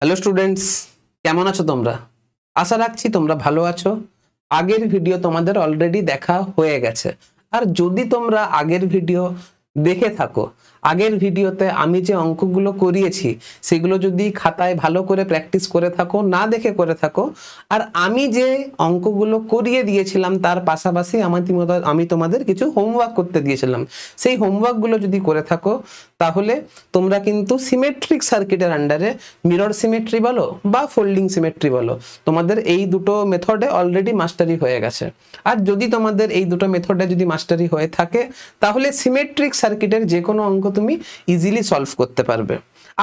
Hello students, কেমন আছো তোমরা? আশা রাখছি তোমরা ভালো আছো। আগের ভিডিও তোমাদের অলরেডি দেখা হয়ে গেছে। আর যদি তোমরা আগের ভিডিও দেখে থাকো, আগের ভিডিওতে আমি যে অঙ্কগুলো করিয়েছি সেগুলো যদি খাতায় ভালো করে প্র্যাকটিস করে থাকো, না দেখে করে থাকো, আর আমি যে অঙ্কগুলো করিয়ে দিয়েছিলাম তার পাশাপাশি আমি তোমাদের কিছু হোমওয়ার্ক করতে দিয়েছিলাম, সেই হোমওয়ার্কগুলো যদি করে থাকো তাহলে তোমরা কিন্তু সিমেট্রিক সার্কিটের আন্ডারে মিরর সিমেট্রি বলো বা ফোল্ডিং সিমেট্রি বলো, তোমাদের এই দুটো মেথডে অলরেডি মাস্টারি হয়ে গেছে। আর যদি তোমাদের এই দুটো মেথডে যদি মাস্টারি হয়ে থাকে তাহলে সিমেট্রিক সার্কিটের যে কোনো অঙ্ক তুমি ইজিলি সলভ করতে পারবে।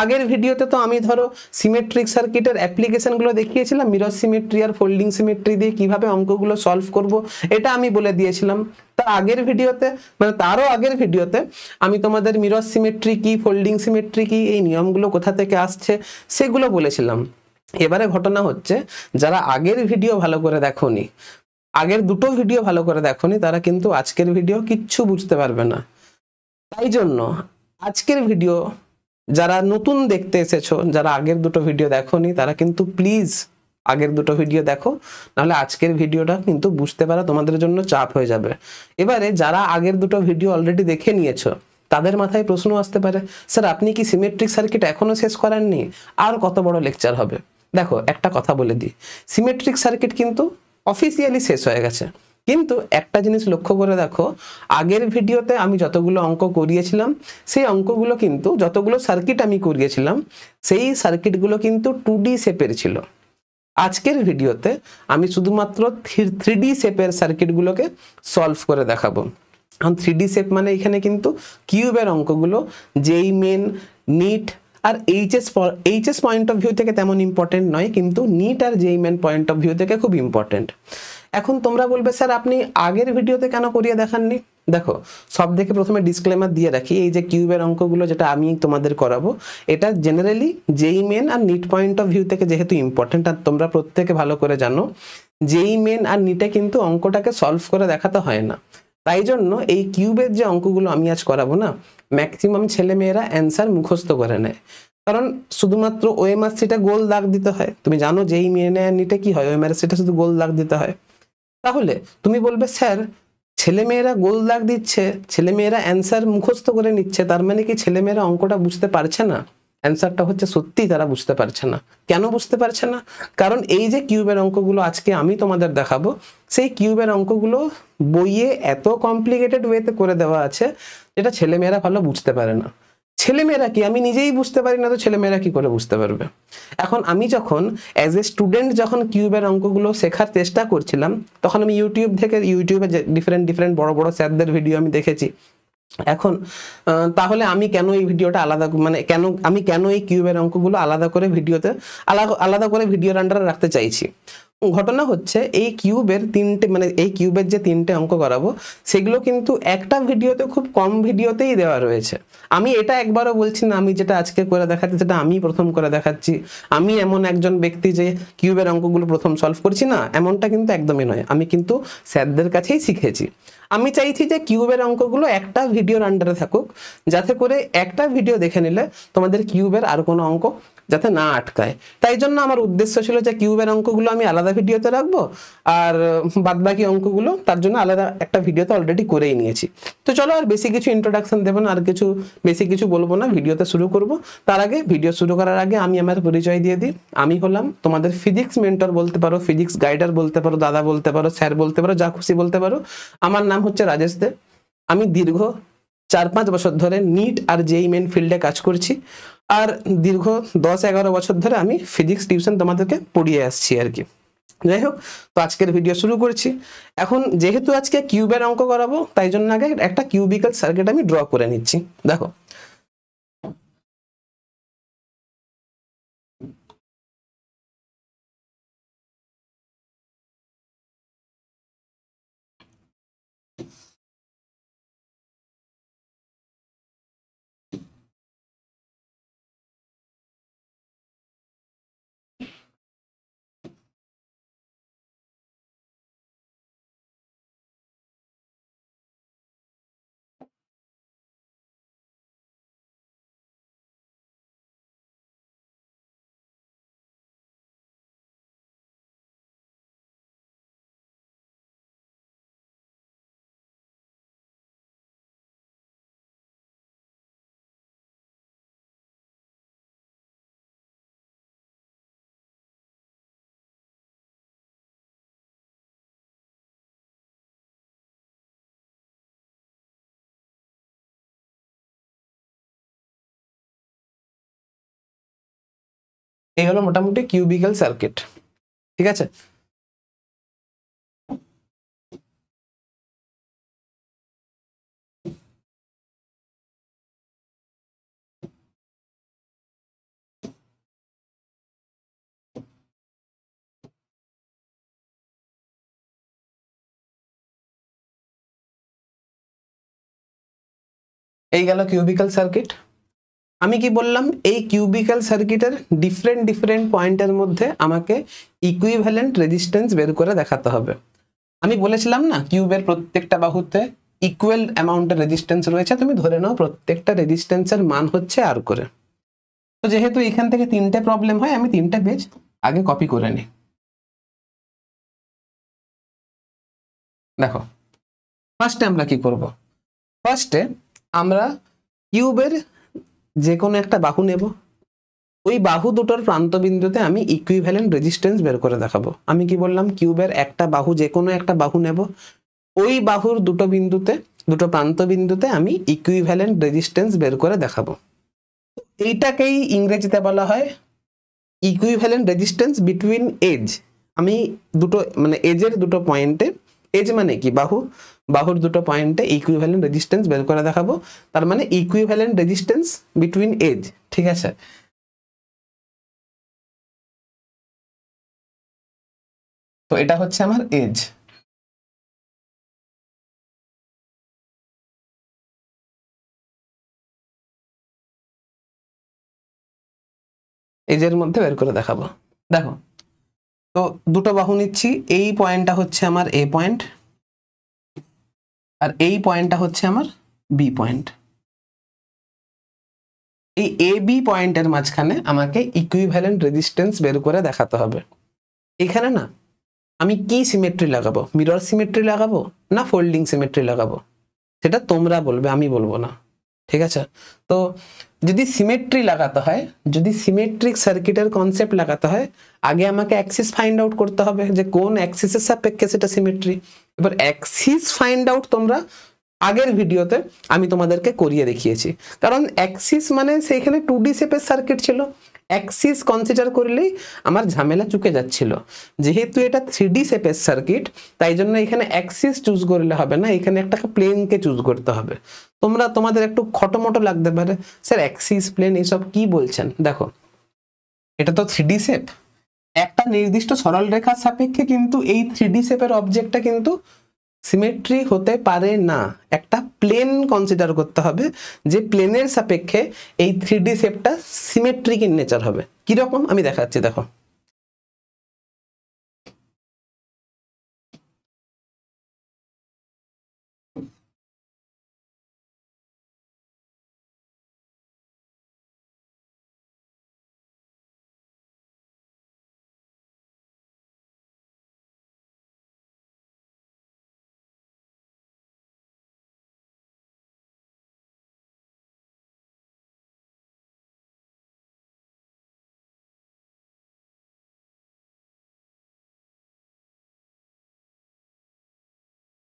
আগের ভিডিওতে তো আমি ধরো সিমেট্রিক সার্কিটের অ্যাপ্লিকেশনগুলো দেখিয়েছিলাম, মিরর সিমেট্রি আর ফোল্ডিং সিমেট্রি দিয়ে কিভাবে অঙ্কগুলো সলভ করব এটা আমি বলে দিয়েছিলাম। তার আগের ভিডিওতে মানে তারও আগের ভিডিওতে আমি তোমাদের মিরর সিমেট্রি কি, ফোল্ডিং সিমেট্রি কি, এই নিয়মগুলো কোথা থেকে আসছে সেগুলো বলেছিলাম। এবারে ঘটনা হচ্ছে, যারা আগের ভিডিও ভালো করে দেখোনি, আগের দুটো ভিডিও ভালো করে দেখোনি, তারা কিন্তু আজকের ভিডিও কিচ্ছু বুঝতে পারবে না। তাই জন্য আজকের ভিডিও যারা নতুন দেখতে এসেছো, যারা আগের দুটো ভিডিও দেখোনি, তারা কিন্তু প্লিজ আগের দুটো ভিডিও দেখো, নাহলে আজকের ভিডিওটা কিন্তু বুঝতে পারা তোমাদের জন্য চাপ হয়ে যাবে। এবারে যারা আগের দুটো ভিডিও অলরেডি দেখে নিয়েছো তাদের মাথায় প্রশ্ন আসতে পারে, স্যার আপনি কি সিমেট্রিক সার্কিট এখনো শেষ করেননি? আর কত বড় লেকচার হবে? দেখো একটা কথা বলে দিই, সিমেট্রিক সার্কিট কিন্তু অফিসিয়ালি শেষ হয়ে গেছে, কিন্তু একটা জিনিস লক্ষ্য করে দেখো, আগের ভিডিওতে আমি যতগুলো অঙ্ক করিয়েছিলাম সেই অঙ্কগুলো কিন্তু, যতগুলো সার্কিট আমি করিয়েছিলাম সেই সার্কিটগুলো কিন্তু 2D শেপের ছিল। আজকের ভিডিওতে আমি শুধুমাত্র 3D শেপের সার্কিটগুলোকে সলভ করে দেখাবো। কারণ 3D শেপ মানে এখানে কিন্তু কিউবের অঙ্কগুলো, যেই মেন, নিট আর এইচএস পয়েন্ট অফ ভিউ থেকে তেমন ইম্পর্টেন্ট নয়, কিন্তু নিট আর যেই মেন পয়েন্ট অফ ভিউ থেকে খুব ইম্পর্টেন্ট। এখন তোমরা বলবে, স্যার আপনি আগের ভিডিওতে কেন করিয়ে দেখাননি? দেখো, সব থেকে প্রথমে ডিসক্লেমার দিয়ে রাখি, এই যে কিউবের অঙ্কগুলো যেটা আমি তোমাদের করাবো, এটা জেনারেলি যেই মেন আর নিট পয়েন্ট অফ ভিউ থেকে যেহেতু ইম্পর্টেন্ট, আর তোমরা প্রত্যেকে ভালো করে জানো যেই মেন আর নিটে কিন্তু অঙ্কটাকে সলভ করে দেখাতে হয় না। তাই জন্য এই কিউবের যে অঙ্কগুলো আমি আজ করাবো না, ম্যাক্সিমাম ছেলেমেয়েরা অ্যান্সার মুখস্থ করে নেয়। কারণ শুধুমাত্র ওএমআরসিটা গোল দাগ দিতে হয়, তুমি জানো যেই মেনে আর নিটে কি হয়, ওএমআরসিটা শুধু গোল দাগ দিতে হয়। তাহলে তুমি বলবে, স্যার ছেলেমেয়েরা গোল দাগ দিচ্ছে, ছেলেমেয়েরা অ্যান্সার মুখস্থ করে নিচ্ছে, তার মানে কি ছেলেমেয়েরা অঙ্কটা বুঝতে পারছে না? অ্যান্সারটা হচ্ছে সত্যি তারা বুঝতে পারছে না। কেন বুঝতে পারছে না? কারণ এই যে কিউবের অঙ্কগুলো আজকে আমি তোমাদের দেখাবো, সেই কিউবের অঙ্কগুলো বইয়ে এত কমপ্লিকেটেড ওয়েতে করে দেওয়া আছে যেটা ছেলেমেয়েরা ভালো বুঝতে পারে না। ছেলেমেয়েরা কি, আমি নিজেই বুঝতে পারি না, তো ছেলেমেয়েরা কি করে বুঝতে পারবে? এখন আমি যখন অ্যাজ এ স্টুডেন্ট যখন কিউবের অঙ্কগুলো শেখার চেষ্টা করছিলাম, তখন আমি ইউটিউবে ডিফারেন্ট বড় বড় স্যারদের ভিডিও আমি দেখেছি। এখন তাহলে আমি কেন এই ভিডিওটা আলাদা, মানে কেন এই কিউবের অঙ্কগুলো আলাদা করে আলাদা করে ভিডিওর আন্ডারে রাখতে চাইছি? ঘটনা হচ্ছে, এই কিউবের এই কিউবের যে 3টে অঙ্ক করাবো সেগুলো কিন্তু একটা ভিডিওতে, খুব কম ভিডিওতেই দেওয়া রয়েছে। আমি এটা একবারও বলছি না আমি যেটা আজকে করে দেখাচ্ছি সেটা আমি প্রথম করে দেখাচ্ছি, আমি এমন একজন ব্যক্তি যে কিউবের অঙ্কগুলো প্রথম সলভ করছি না, এমনটা কিন্তু একদমই নয়। আমি কিন্তু স্যারদের কাছেই শিখেছি। আমি চাইছি যে কিউবের অঙ্কগুলো একটা ভিডিওর আন্ডারে থাকুক, যাতে করে একটা ভিডিও দেখে নিলে তোমাদের কিউবের আর কোনো অঙ্ক যাতে না আটকায়। তাই জন্য আমার উদ্দেশ্য ছিল যে কিউবের অঙ্কগুলো আমি আলাদা ভিডিওতে রাখবো, আর বাদবাকি অঙ্কগুলো তার জন্য আলাদা একটা ভিডিওতে অলরেডি করেই নিয়েছি। তো চলো, আর বেশি কিছু ইন্ট্রোডাকশন দেবো না, আর বেশি কিছু বলবো না, ভিডিওতে শুরু করব। তার আগে, ভিডিও শুরু করার আগে আমি আমার পরিচয় দিয়ে দিই। আমি হলাম তোমাদের ফিজিক্স মেন্টর বলতে পারো, ফিজিক্স গাইডার বলতে পারো, দাদা বলতে পারো, স্যার বলতে পারো, যা খুশি বলতে পারো। আমার নাম হচ্ছে রাজেশ দে। আমি দীর্ঘ 4-5 বছর ধরে নিট আর যেই মেন ফিল্ডে কাজ করছি, আর দীর্ঘ 10-11 বছর ধরে আমি ফিজিক্স টিউশন তোমাদেরকে পড়িয়ে আসছি আর কি। যাই হোক, তো আজকের ভিডিও শুরু করছি। এখন যেহেতু আজকে কিউবের অঙ্ক করাবো, তাই জন্য আগে একটা কিউবিক্যাল সার্কিট আমি ড্র করে নিচ্ছি। দেখো, এই হলো মোটামুটি কিউবিক্যাল সার্কিট। ঠিক আছে, এই গেল কিউবিক্যাল সার্কিট। আমি কি বললাম, এই কিউবিক্যাল সার্কিটের ডিফারেন্ট ডিফারেন্ট পয়েন্টের মধ্যে আমাকে ইকুইভ্যালেন্ট রেজিস্ট্যান্স বের করে দেখাতে হবে। আমি বলেছিলাম না, কিউবের প্রত্যেকটা বাহুতে ইকুয়াল অ্যামাউন্টের রেজিস্ট্যান্স রয়েছে, তুমি ধরে নাও প্রত্যেকটা রেজিস্ট্যান্সের মান হচ্ছে আর করে। তো যেহেতু এখান থেকে তিনটে প্রবলেম হয়, আমি তিনটে পেজ আগে কপি করে নিই। দেখো, ফার্স্টে আমরা কি করব, ফার্স্টে আমরা কিউবের যে কোনো একটা বাহু নেব, ওই বাহু দুটোর প্রান্তবিন্দুতে আমি ইকুইভ্যালেন্ট রেজিস্ট্যান্স বের করে দেখাবো। আমি কি বললাম, কিউবের একটা বাহু, যে কোনো একটা বাহু নেব, ওই বাহুর দুটো বিন্দুতে, দুটো প্রান্ত বিন্দুতে আমি ইকুইভ্যালেন্ট রেজিস্ট্যান্স বের করে দেখাবো। এইটাকেই ইংরেজিতে বলা হয় ইকুইভ্যালেন্ট রেজিস্ট্যান্স বিটুইন এজ। আমি দুটো মানে এজের দুটো পয়েন্টে, এজ মানে কি বাহু, বাহুর দুটো পয়েন্টে ইকুইভ্যালেন্ট রেজিস্ট্যান্স বের করে দেখাবো, তার মানে ইকুইভ্যালেন্ট রেজিস্ট্যান্স বিটুইন এজ। ঠিক আছে, তো এটা হচ্ছে আমার এজ। এজের মধ্যে বের করে দেখাবো। দেখো, তো দুটো বাহু নিচ্ছি, এই পয়েন্টটা হচ্ছে আমার এ পয়েন্ট, আর এই পয়েন্টটা হচ্ছে আমার বি পয়েন্ট। এই এ বি পয়েন্টের মাঝখানে আমাকে ইকুইভ্যালেন্ট রেজিস্ট্যান্স বের করে দেখাতে হবে। এখানে না আমি কি সিমেট্রি লাগাবো, মিরর সিমেট্রি লাগাবো না ফোল্ডিং সিমেট্রি লাগাবো, সেটা তোমরা বলবে, আমি বলবো না। ঠিক আছে, তো যদি সিমেট্রি লাগাতে হয়, যদি সিমেট্রিক সার্কিটের কনসেপ্ট লাগাতে হয়, আগে আমাকে অ্যাক্সিস ফাইন্ড আউট করতে হবে যে কোন অ্যাক্সিসের সাপেক্ষে সেটা সিমেট্রি। এবার অ্যাক্সিস ফাইন্ড আউট তোমরা আগের ভিডিওতে আমি তোমাদেরকে করিয়ে দেখিয়েছি, কারণ অ্যাক্সিস মানে সেইখানে 2D শেপের সার্কিট ছিল, অ্যাক্সিস কনসিডার করলেই আমার ঝামেলা চুকে যাচ্ছিল। যেহেতু এটা 3D শেপের সার্কিট, তাই জন্য এখানে অ্যাক্সিস চুজ করলে হবে না, এখানে একটা প্লেনকে চুজ করতে হবে। তোমাদের একটু খটোমটো লাগতে পারে, স্যার অ্যাক্সিস প্লেন এসব কি বলছেন। দেখো, এটা তো 3D শেপ, একটা নির্দিষ্ট সরল রেখার সাপেক্ষে কিন্তু এই 3D শেপের অবজেক্টটা কিন্তু সিমেট্রি হতে পারে না। একটা প্লেন কনসিডার করতে হবে, যে প্লেনের সাপেক্ষে এই 3D শেপটা সিমেট্রিক ইন নেচার হবে। কিরকম আমি দেখাচ্ছি, দেখো।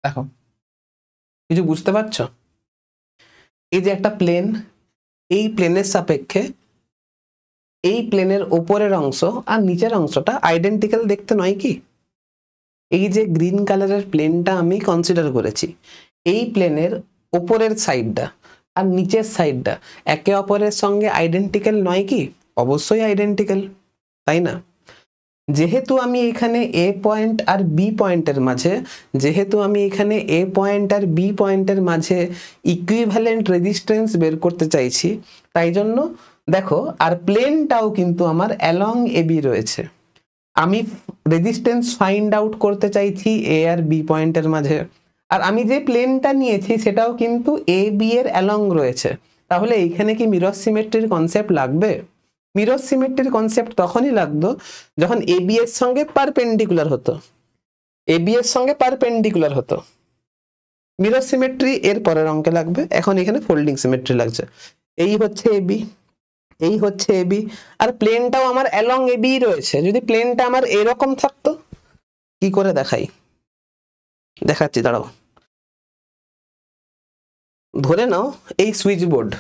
দেখো, কিছু বুঝতে পারছো? এই যে একটা প্লেন, এই প্লেনের সাপেক্ষে এই প্লেনের ওপরের অংশ আর নিচের অংশটা আইডেন্টিক্যাল দেখতে নয় কি? এই যে গ্রিন কালারের প্লেনটা আমি কনসিডার করেছি, এই প্লেনের ওপরের সাইডটা আর নিচের সাইডটা একে অপরের সঙ্গে আইডেন্টিক্যাল নয় কি? অবশ্যই আইডেন্টিক্যাল, তাই না? যেহেতু আমি এখানে এ পয়েন্ট আর বি পয়েন্টের মাঝে, যেহেতু আমি এখানে এ পয়েন্ট আর বি পয়েন্টের মাঝে ইকুইভ্যালেন্ট রেজিস্ট্যান্স বের করতে চাইছি, তাই জন্য দেখো, আর প্লেনটাও কিন্তু আমার অ্যালং এবি রয়েছে। আমি রেজিস্ট্যান্স ফাইন্ড আউট করতে চাইছি এ আর বি পয়েন্টের মাঝে, আর আমি যে প্লেনটা নিয়েছি সেটাও কিন্তু এ বি এর অ্যালং রয়েছে। তাহলে এইখানে কি মিরর সিমেট্রির কনসেপ্ট লাগবে? মিরর সিমেট্রির কনসেপ্ট তখনই লাগতো যখন এ বি এর সঙ্গে পারপেন্ডিকুলার হতো, এ বি এর সঙ্গে পারপেন্ডিকুলার হতো। মিরর সিমেট্রি এর পরের অঙ্কে লাগবে, এখন এখানে ফোল্ডিং সিমেট্রি লাগছে। এই হচ্ছে এ বি, এই হচ্ছে এবি, আর প্লেনটাও আমার অ্যালং এবি রয়েছে। যদি প্লেনটা আমার এরকম থাকতো, কি করে দেখাই, দেখাচ্ছি দাঁড়াও। ধরে নাও এই সুইচ বোর্ড,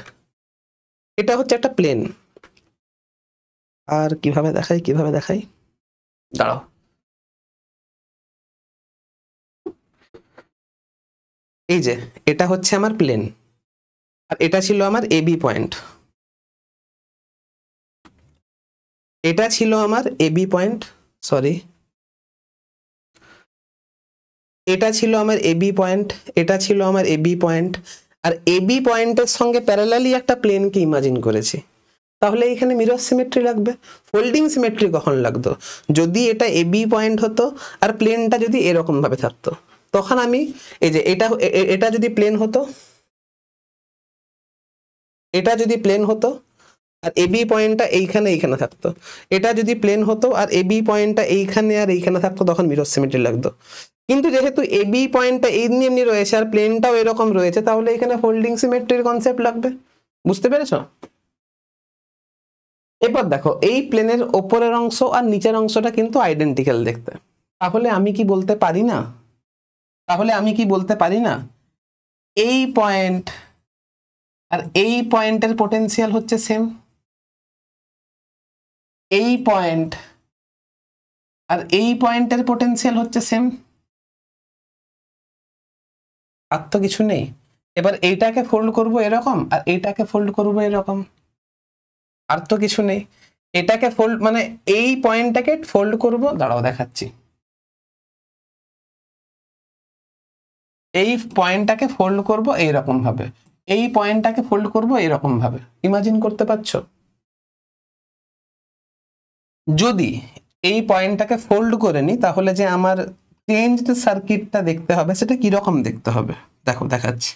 এটা হচ্ছে একটা প্লেন, আর কিভাবে দেখাই দাঁড়াও, এই যে এটা হচ্ছে আমার প্লেন, আর এটা ছিল আমার এবি পয়েন্ট, এটা ছিল আমার এবি পয়েন্ট, সরি, এটা ছিল আমার এবি পয়েন্ট, এটা ছিল আমার এবি পয়েন্ট, আর এবি পয়েন্টের সঙ্গে প্যারালালি একটা প্লেনকে ইমাজিন করেছি। তাহলে এখানে মিরর সিমেট্রি লাগবে। ফোল্ডিং সিমেট্রি কখন লাগতো? যদি এটা এবি পয়েন্ট হতো আর প্লেনটা যদি এরকম ভাবে থাকতো, তখন আমি এই যে এটা যদি প্লেন হতো, এটা যদি প্লেন হতো আর এবি পয়েন্টটা এইখানে থাকতো, এটা যদি প্লেন হতো আর এবি পয়েন্টটা এইখানে আর এইখানে থাকতো, তখন মিরর সিমেট্রি লাগতো। কিন্তু যেহেতু এবি পয়েন্টটা এমনি এমনি রয়েছে আর প্লেনটাও এরকম রয়েছে, তাহলে এখানে ফোল্ডিং সিমেট্রির কনসেপ্ট লাগবে। বুঝতে পেরেছো? এবার দেখো, এই প্লেনের ওপরের অংশ আর নিচের অংশটা কিন্তু আইডেন্টিক্যাল দেখতে। তাহলে আমি কি বলতে পারি না, এই পয়েন্ট আর এই পয়েন্টের পোটেনশিয়াল হচ্ছে সেম, এই পয়েন্ট আর এই পয়েন্টের পোটেনশিয়াল হচ্ছে সেম। আর তো কিছু নেই। এবার এইটাকে ফোল্ড করব এরকম আর এইটাকে ফোল্ড করব এরকম, আর তো কিছু নেই। এটাকে ফোল্ড মানে এই পয়েন্টটাকে ফোল্ড করব, দাঁড়াও দেখাচ্ছি, এই পয়েন্টটাকে ফোল্ড করব এইরকম ভাবে, এই পয়েন্টটাকে ফোল্ড করব এরকম ভাবে, ইমাজিন করতে পারছো? যদি এই পয়েন্টটাকে ফোল্ড করে নি, তাহলে যে আমার চেঞ্জড সার্কিটটা দেখতে হবে সেটা কিরকম দেখতে হবে, দেখো দেখাচ্ছি।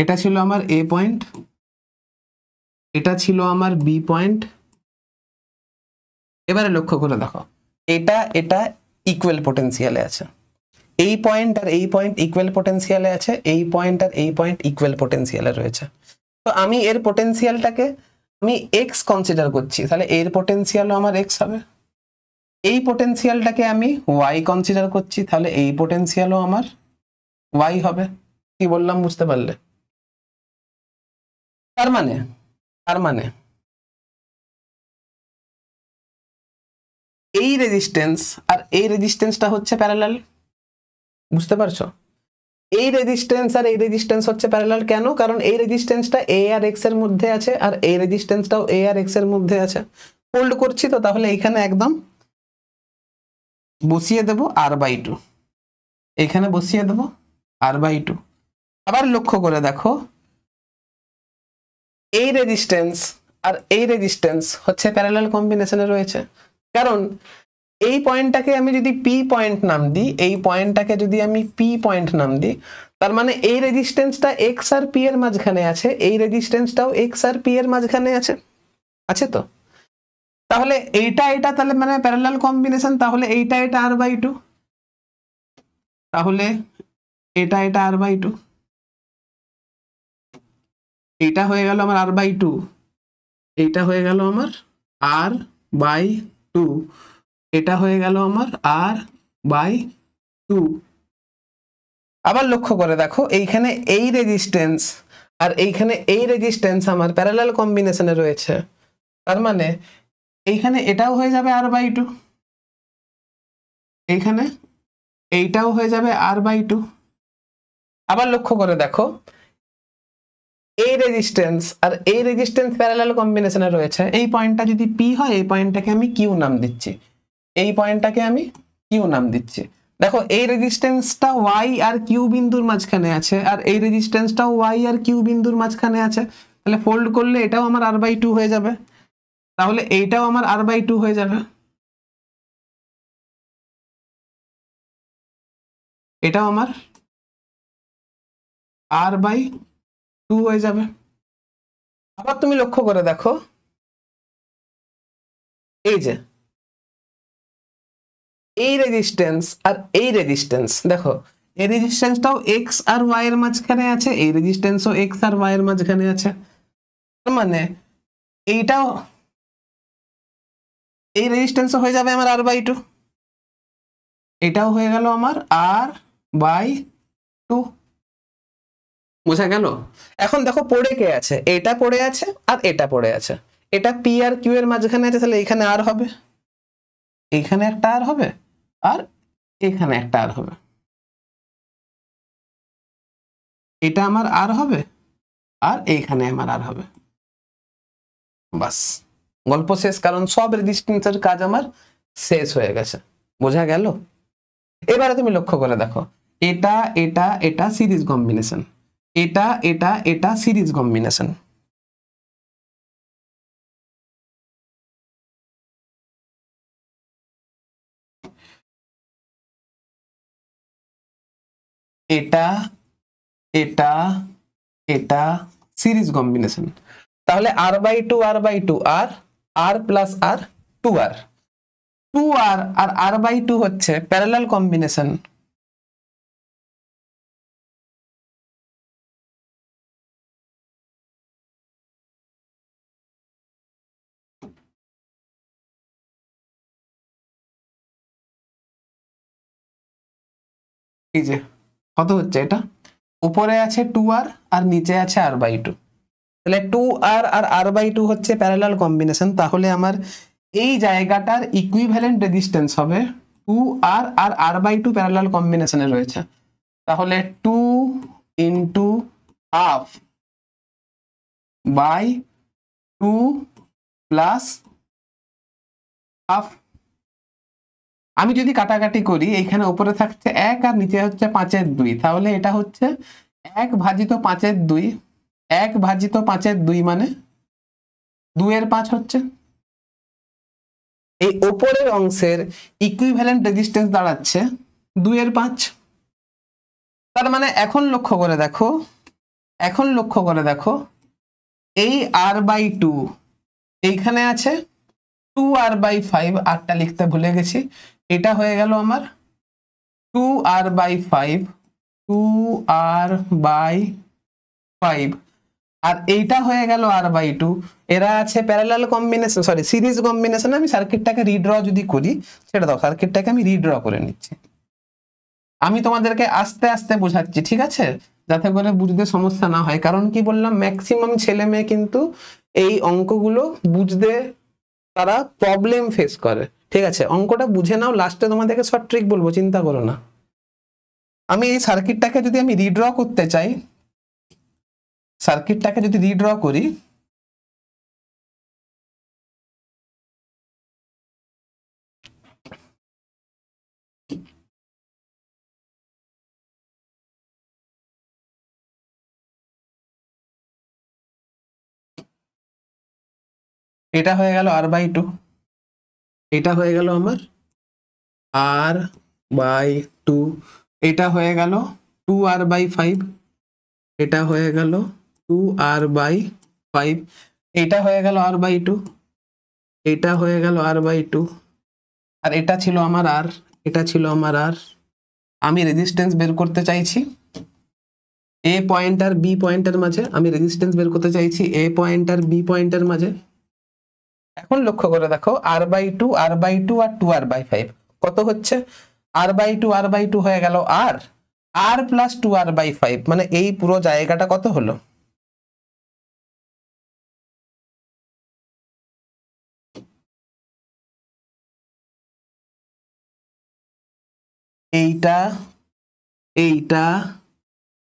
এটা ছিল আমার এ পয়েন্ট, এটা ছিল আমার বি পয়েন্ট। এবারে লক্ষ্য করে দেখো, এটা এটা ইকুয়াল পোটেনশিয়ালে আছে, এই পয়েন্ট আর এই পয়েন্ট ইকুয়াল পোটেনশিয়ালে আছে, এই পয়েন্ট আর এই পয়েন্ট ইকুয়াল পোটেনশিয়ালে রয়েছে। তো আমি এর পোটেনশিয়ালটাকে আমি এক্স কনসিডার করছি, তাহলে এর পোটেনশিয়ালও আমার এক্স হবে। এই পোটেনশিয়ালটাকে আমি ওয়াই কনসিডার করছি, তাহলে এই পোটেনশিয়ালও আমার ওয়াই হবে। কি বললাম বুঝতে পারলে? তার মানে তার মানে এই রেজিস্ট্যান্স আর এই রেজিস্ট্যান্সটা হচ্ছে প্যারালাল। বুঝতে পারছো? এই রেজিস্ট্যান্স আর এই রেজিস্ট্যান্স হচ্ছে প্যারালাল। কেন? কারণ এই রেজিস্ট্যান্সটা এ আর এক্স এর মধ্যে আছে আর এই রেজিস্ট্যান্সটাও এ আর এক্স এর মধ্যে আছে। ফোল্ড করছি তো, তাহলে এইখানে একদম বসিয়ে দেব r/2, এখানে বসিয়ে দেব r/2। আবার লক্ষ্য করে দেখো, এই রেজিস্ট্যান্স আর এই রেজিস্ট্যান্স হচ্ছে প্যারালাল কম্বিনেশনে রয়েছে। কারণ এই পয়েন্টটাকে আমি যদি পি পয়েন্ট নাম দিই, এই পয়েন্টটাকে যদি আমি পি পয়েন্ট নাম দিই, তার মানে এই রেজিস্ট্যান্সটা এক্স আর পি এর মাঝখানে আছে, এই রেজিস্ট্যান্সটাও এক্স আর পি এর মাঝখানে আছে, আছে তো? তাহলে এইটা এটা তাহলে মানে প্যারালাল কম্বিনেশন, তাহলে এইটা এটা r/2, তাহলে এটা এটা r/2, এইটা হয়ে গেল আমার r/2, এইটা হয়ে গেল আমার r/2, এটা হয়ে গেল আমার r/2। আবার লক্ষ্য করে দেখো, এইখানে এই রেজিস্ট্যান্স আর এইখানে এই রেজিস্ট্যান্স আমার প্যারালাল কম্বিনেশনে রয়েছে, তার মানে এইখানে এটাও হয়ে যাবে r/2, এইখানে এইটাও হয়ে যাবে r/2। আবার লক্ষ্য করে দেখো, এই রেজিস্ট্যান্স আর এই রেজিস্ট্যান্স প্যারালাল কম্বিনেশনে রয়েছে, এই পয়েন্টটা যদি পি হয়, এই পয়েন্টটাকে আমি কিউ নাম দিচ্ছি, এই পয়েন্টটাকে আমি কিউ নাম দিচ্ছি। দেখো, এই রেজিস্ট্যান্সটা ওয়াই আর কিউ বিন্দুর মাঝখানে আছে আর এই রেজিস্ট্যান্সটাও ওয়াই আর কিউ বিন্দুর মাঝখানে আছে, তাহলে ফোল্ড করলে এটাও আমার r/2 হয়ে যাবে, তাহলে এইটাও আমার r/2 হয়ে যাবে, এটাও আমার r/2 2 হয়ে যাবে। আবার তুমি লক্ষ্য করে দেখো, এই যে এই রেজিস্ট্যান্স আর এই রেজিস্ট্যান্স, দেখো এই রেজিস্ট্যান্সটাও এক্স আর ওয়াই এর মাঝখানে আছে, এই রেজিস্ট্যান্সও এক্স আর ওয়াই এর মাঝখানে আছে। তার মানে এইটাও, এই রেজিস্ট্যান্সও হয়ে যাবে আমার r/2, এটাও হয়ে গেল আমার r/2। বোঝা গেল? এখন দেখো পড়ে কে আছে, এটা পড়ে আছে আর এটা পড়ে আছে, এটা পি আর কিউ এর মাঝখানে আছে, তাহলে এখানে আর হবে, এইখানে একটা আর হবে, আর এখানে একটা আর হবে, এটা আমার আর হবে, আর এইখানে আমার আর হবে। বাস, গল্প শেষ, কারণ সব রেজিস্ট্যান্সের কাজ আমার শেষ হয়ে গেছে। বোঝা গেল? এবারে তুমি লক্ষ্য করে দেখো, এটা এটা এটা সিরিজ কম্বিনেশন, এটা এটা এটা সিরিজ কম্বিনেশন। এটা এটা এটা সিরিজ কম্বিনেশন। তাহলে r/2 r/2 আর r plus r 2r, 2r আর r/2 হচ্ছে প্যারালাল কম্বিনেশন। এই যে কত হচ্ছে, এটা উপরে আছে 2r আর নিচে আছে r/2, তাহলে 2r আর r/2 হচ্ছে প্যারালাল কম্বিনেশন। তাহলে আমার এই জায়গাটার ইকুইভ্যালেন্ট রেজিস্ট্যান্স হবে 2r আর r/2 প্যারালাল কম্বিনেশনে রয়েছে, তাহলে 2 into half by 2 plus half. আমি যদি কাটাকাটি করি, এইখানে উপরে থাকছে 1 আর নিচে হচ্ছে 5/2, তাহলে এটা হচ্ছে 1 ভাজিত 5/2, 1 ভাজিত 5/2 মানে 2/5 হচ্ছে। এই উপরের অংশের ইকুইভ্যালেন্ট রেজিস্ট্যান্স দাঁড়াচ্ছে 2/5। তার মানে এখন লক্ষ্য করে দেখো, এখন লক্ষ্য করে দেখো, এই r/2 এইখানে আছে 2r/5, আরটা লিখতে ভুলে গেছি, এটা হয়ে গেল আমার 2r/5, 2r/5, আর এইটা হয়ে গেল r/2। এরা আছে parallel combination, sorry series combination. আমি সার্কিটটাকে রিড্র যদি করি, সেটা দাও, সার্কিটটাকে আমি রিড্র করে নিচ্ছি, আমি তোমাদেরকে আস্তে আস্তে বোঝাচ্ছি, ঠিক আছে, যাতে করে বুঝতে সমস্যা না হয়। কারণ কি বললাম, ম্যাক্সিমাম ছেলে মেয়ে কিন্তু এই অঙ্কগুলো বুঝতে তারা প্রবলেম ফেস করে। ঠিক আছে, অঙ্কটা বুঝে নাও, লাস্টে তোমাদেরকে শর্ট ট্রিক বলবো, চিন্তা করো না। আমি এই সার্কিটটাকে যদি আমি রিড্র করতে চাই, সার্কিটটাকে যদি রিড্র করি, এটা হয়ে গেল r/2, এটা হয়ে গেল আমার r/2, এটা হয়ে গেল 2r/5, এটা হয়ে গেল 2r/5, এটা হয়ে গেল r/2, এটা হয়ে গেল r/2, আর এটা ছিল আমার r, এটা ছিল আমার r। আমি রেজিস্ট্যান্স বের করতে চাইছি এ পয়েন্ট আর বি পয়েন্টের মাঝে, আমি রেজিস্ট্যান্স বের করতে চাইছি এ পয়েন্ট আর বি পয়েন্টের মাঝে। এখন লক্ষ্য করে দেখো, r/2 r/2 আর 2r/5 কত হচ্ছে, r/2 r/2 হয়ে গেল r, r প্লাস 2r/5, মানে এই পুরো জায়গাটা কত হলো, এইটা এইটা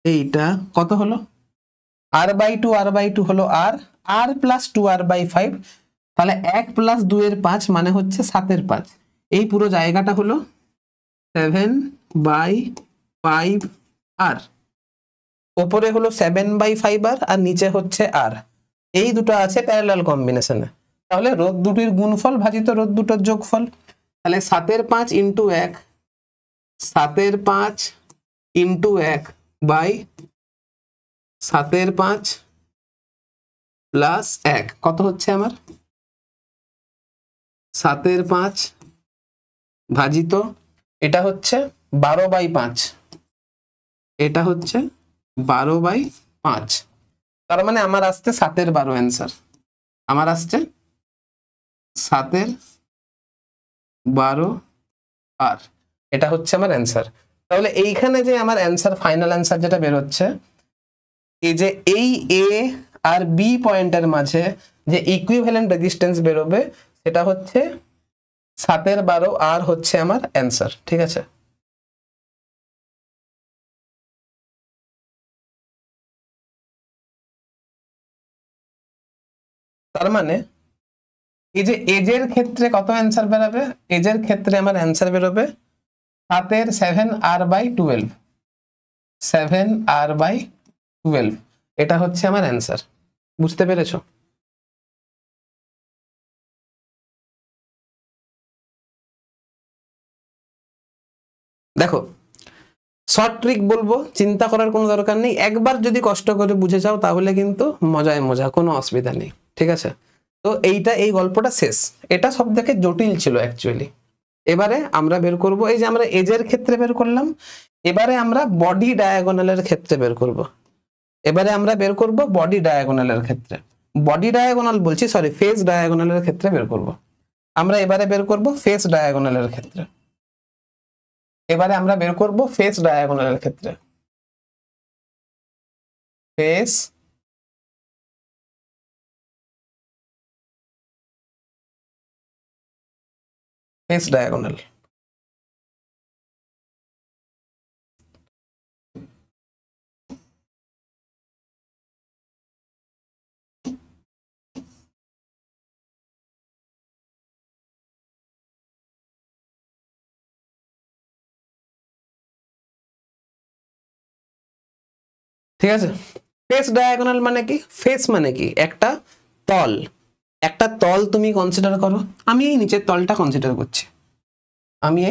এইটা কত হলো, r/2 r/2 হলো r, r প্লাস 2r/5, তাহলে 1 প্লাস 2/5 মানে হচ্ছে 7/5। এই পুরো জায়গাটা হলো 7/5 r, উপরে হলো 7/5 r আর নিচে হচ্ছে r। এই দুটো আছে প্যারালাল কম্বিনেশনে, তাহলে রোধ দুটির গুণফল ভাজিত রোধ দুটোর যোগফল, তাহলে 7/5 ইন্টু 1, 7/5 ইন্টু 1 বাই 7 এর 5 প্লাস 1 কত হচ্ছে আমার? 7 এর 5 ভাজিত, এটা হচ্ছে 12/5, এটা হচ্ছে 12/5। তার মানে আমার আসছে 7 এর 12 অ্যান্সার। আমার আসছে 7 এর 12 আর এটা হচ্ছে আমার অ্যান্সার। তাহলে এইখানে যে আমার অ্যান্সার, ফাইনাল অ্যান্সার যেটা বেরোচ্ছে, এই যে এই এ আর বি পয়েন্টের মাঝে যে ইকুইভ্যালেন্ট রেজিস্ট্যান্স বেরোবে সেটা হচ্ছে 7 এর 12 আর হচ্ছে আমার অ্যান্সার। ঠিক আছে? তার মানে এই যে এজের ক্ষেত্রে কত অ্যান্সার বেরোবে? এজের ক্ষেত্রে আমার অ্যান্সার বেরোবে 7 এর 7r/12, 7r/12, এটা হচ্ছে আমার অ্যান্সার। বুঝতে পেরেছো? দেখো, শর্ট ট্রিক বলবো, চিন্তা করার কোনো দরকার নেই, একবার যদি কষ্ট করে বুঝে যাও তাহলে কিন্তু মজায় মজা, কোনো অসুবিধা নেই। ঠিক আছে? তো এই গল্পটা শেষ। এটা সব থেকে জটিল ছিল অ্যাকচুয়ালি। এবারে আমরা বের করব, এই যে আমরা এজের ক্ষেত্রে বের করলাম, এবারে আমরা বডি ডায়াগোনালের ক্ষেত্রে বের করব। এবারে আমরা বের করব বডি ডায়াগোনালের ক্ষেত্রে, বডি ডায়াগোনাল বলছি, সরি, ফেস ডায়াগোনালের ক্ষেত্রে বের করব। আমরা এবারে বের করব ফেস ডায়াগোনালের ক্ষেত্রে। এবারে আমরা বের করব ফেস ডায়াগোনালের ক্ষেত্রে, ফেস ফেস ডায়াগোনাল। ঠিক আছে? ফেস ডায়াগোনাল মানে কি? ফেস মানে কি? একটা তল, একটা তল তুমি কনসিডার করো। আমি এই নিচের তলটা কনসিডার করছি, আমি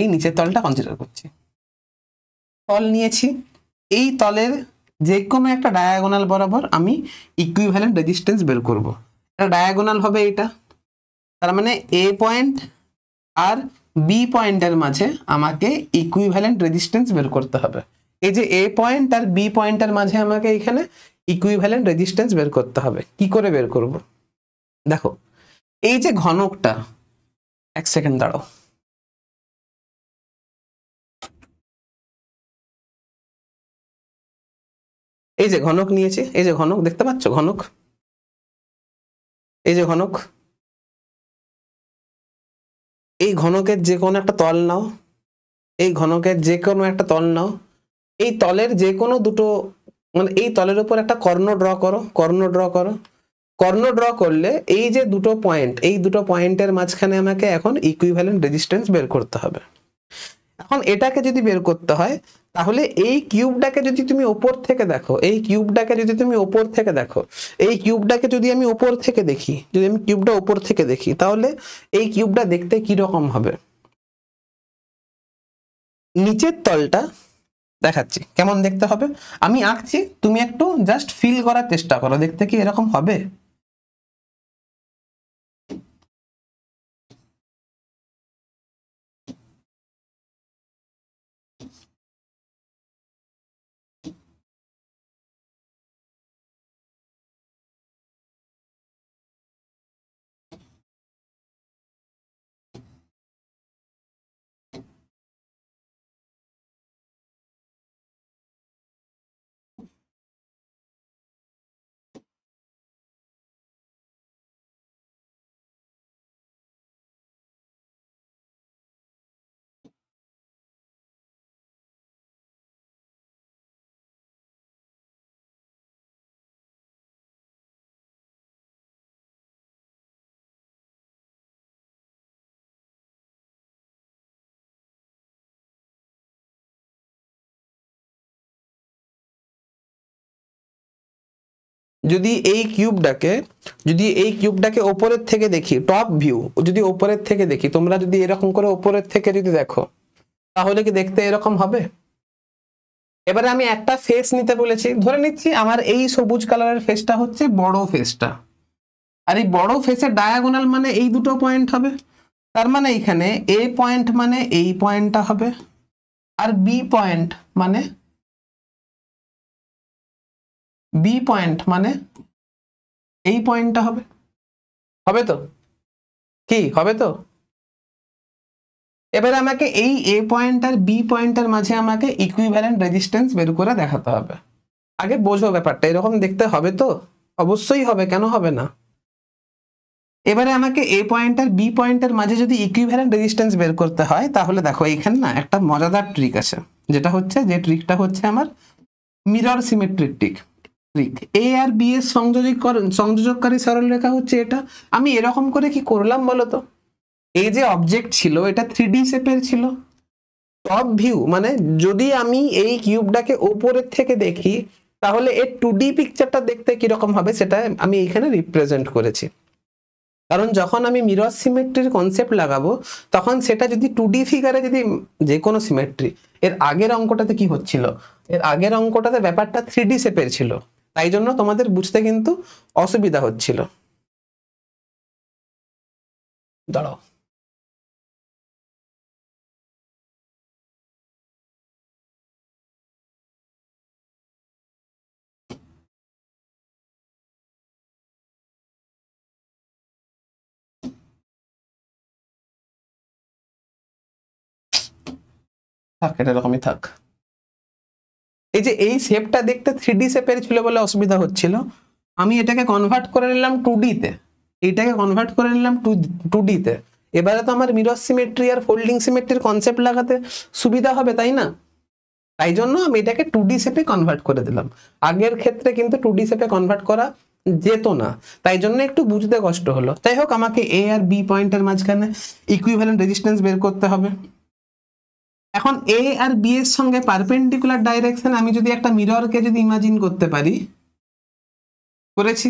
এই নিচের তলটা কনসিডার করছি। তল নিয়েছি, এই তলের যে কোনো একটা ডায়াগোনাল বরাবর আমি ইকুইভ্যালেন্ট রেজিস্ট্যান্স বের করব। এটা ডায়াগোনাল হবে এটা, তার মানে এ পয়েন্ট আর বি পয়েন্টের মাঝে আমাকে ইকুইভ্যালেন্ট রেজিস্ট্যান্স বের করতে হবে। এই যে এ পয়েন্ট আর বি পয়েন্টের মাঝে আমাকে এখানে ইকুইভ্যালেন্ট রেজিস্ট্যান্স বের করতে হবে। কি করে বের করব? দেখো, এই যে ঘনকটা, এক সেকেন্ড দাঁড়াও, এই যে ঘনক নিয়েছি, এই যে ঘনক দেখতে পাচ্ছ, ঘনক, এই যে ঘনক, এই ঘনকের যে কোনো একটা তল নাও, এই ঘনকের যে কোনো একটা তল নাও, এই তলের যে কোনো দুটো, মানে এই তলের উপর একটা কর্ণ ড্র করো, কর্ণ ড্র করো। কর্ণ ড্র করলে এই যে দুটো পয়েন্ট, এই দুটো পয়েন্টের মাঝখানে আমাকে এখন ইকুইভ্যালেন্ট রেজিস্ট্যান্স বের করতে হবে। এখন এটাকে যদি বের করতে হয়, তাহলে এই কিউবটাকে যদি তুমি উপর থেকে দেখো, এই কিউবটাকে যদি তুমি উপর থেকে দেখো, এই কিউবটাকে যদি আমি উপর থেকে দেখি, যদি আমি কিউবটা উপর থেকে দেখি, তাহলে এই কিউবটা দেখতে কি রকম হবে? নিচের তলটা দেখাচ্ছি কেমন দেখতে হবে, আমি আঁকছি, তুমি একটু জাস্ট ফিল করার চেষ্টা করো, দেখতে কি এরকম হবে? যদি এই কিউবটাকে ওপরের থেকে দেখি, টপ ভিউ যদি ওপরের থেকে দেখি, তোমরা যদি এরকম করে ওপরের থেকে যদি দেখো, তাহলে কি দেখতে এরকম হবে? এবারে আমি একটা ফেস নিতে বলেছি, ধরে নিচ্ছি আমার এই সবুজ কালারের ফেসটা হচ্ছে বড় ফেসটা, আর এই বড় ফেসের ডায়াগোনাল মানে এই দুটো পয়েন্ট হবে। তার মানে এখানে এ পয়েন্ট মানে এই পয়েন্টটা হবে, আর বি পয়েন্ট মানে এই পয়েন্টটা হবে। হবে তো? কি হবে তো? এবারে আমাকে এই এ পয়েন্ট আর বি পয়েন্টের মাঝে আমাকে ইকুইভ্যালেন্ট রেজিস্ট্যান্স বের করে দেখাতে হবে। আগে বোঝো ব্যাপারটা, এরকম দেখতে হবে তো? অবশ্যই হবে, কেন হবে না? এবারে আমাকে এ পয়েন্ট আর বি পয়েন্টের মাঝে যদি ইকুইভ্যালেন্ট রেজিস্ট্যান্স বের করতে হয়, তাহলে দেখো এখানে না একটা মজাদার ট্রিক আছে, যে ট্রিকটা হচ্ছে আমার মিরর সিমেট্রিক ট্রিক। এ আর বি এর সংযোজককারী সরলরেখা হচ্ছে এটা। আমি এরকম করে কি করলাম বলো তো? এই যে অবজেক্ট ছিল এটা 3D শেপের ছিল। টপ ভিউ মানে যদি আমি এই কিউবটাকে উপরের থেকে দেখি, তাহলে এর 2D পিকচারটা দেখতে কিরকম হবে সেটা আমি এখানে রিপ্রেজেন্ট করেছি। কারণ যখন আমি মিরর সিমেট্রির কনসেপ্ট লাগাবো, তখন সেটা যদি 2D ফিগারে, যদি যে কোনো সিমেট্রি, এর আগের অঙ্কটাতে কি হচ্ছিল, এর আগের অঙ্কটাতে ব্যাপারটা 3D শেপের ছিল, তাই জন্য তোমাদের বুঝতে কিন্তু অসুবিধা হচ্ছিল। দাঁড়াও, থাক, এটা এরকমই থাক। এই যে এই শেপটা দেখতে 3D শেপের ছিল বলে অসুবিধা হচ্ছিল, আমি এটাকে কনভার্ট করে নিলাম 2D তে, এইটাকে কনভার্ট করে নিলাম 2D তে। এবারে তো আমার মিরর সিমেট্রি আর ফোল্ডিং সিমেট্রির কনসেপ্ট লাগাতে সুবিধা হবে, তাই না? তাই জন্য আমি এটাকে 2D শেপে কনভার্ট করে দিলাম। আগের ক্ষেত্রে কিন্তু 2D শেপে কনভার্ট করা যেত না, তাই জন্য একটু বুঝতে কষ্ট হলো। যাই হোক, আমাকে এ আর বি পয়েন্টের মাঝখানে ইকুইভ্যালেন্ট রেজিস্ট্যান্স বের করতে হবে। এখন এ আর বি এর সঙ্গে পারপেন্ডিকুলার ডাইরেকশন আমি যদি একটা মিররকে যদি ইমাজিন করতে পারি, করেছি।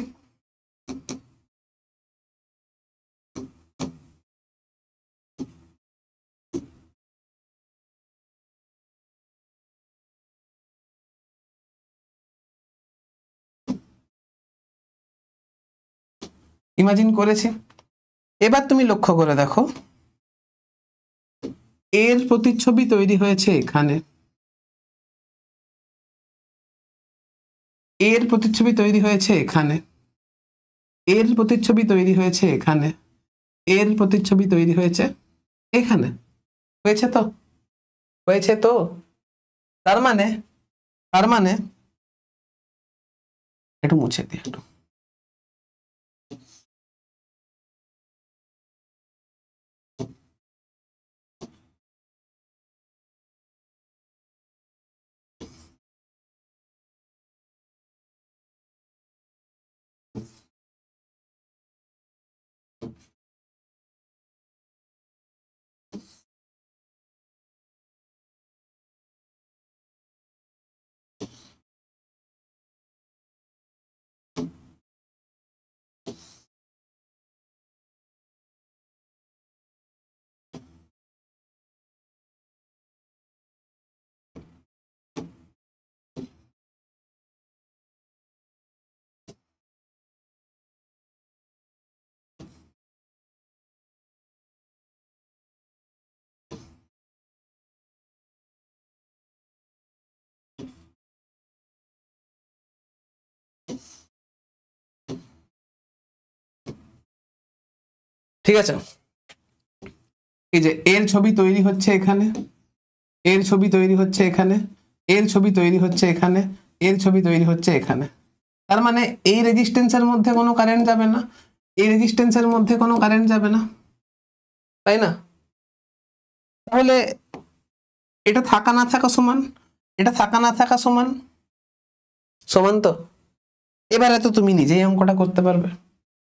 ইমাজিন করেছি। এবার তুমি লক্ষ্য করে দেখো, এর প্রতিচ্ছবি তৈরি হয়েছে এখানে, এর প্রতিচ্ছবি তৈরি হয়েছে এখানে, এর প্রতিচ্ছবি তৈরি হয়েছে এখানে, এর প্রতিচ্ছবি তৈরি হয়েছে এখানে। হয়েছে তো? হয়েছে তো? তার মানে একটু মুছে দিই একটু। ঠিক আছে, এই যে এর ছবি তৈরি হচ্ছে এখানে, এর ছবি তৈরি হচ্ছে এখানে, এর ছবি তৈরি হচ্ছে এখানে, এর ছবি তৈরি হচ্ছে এখানে। তার মানে এই রেজিস্ট্যান্সের মধ্যে কোনো কারেন্ট যাবে না, এই রেজিস্ট্যান্সের মধ্যে কোনো কারেন্ট যাবে না, তাই না? তাহলে এটা থাকা না থাকা সমান, এটা থাকা না থাকা সমান, সমান তো? এবারে তো তুমি নিজেই অঙ্কটা করতে পারবে।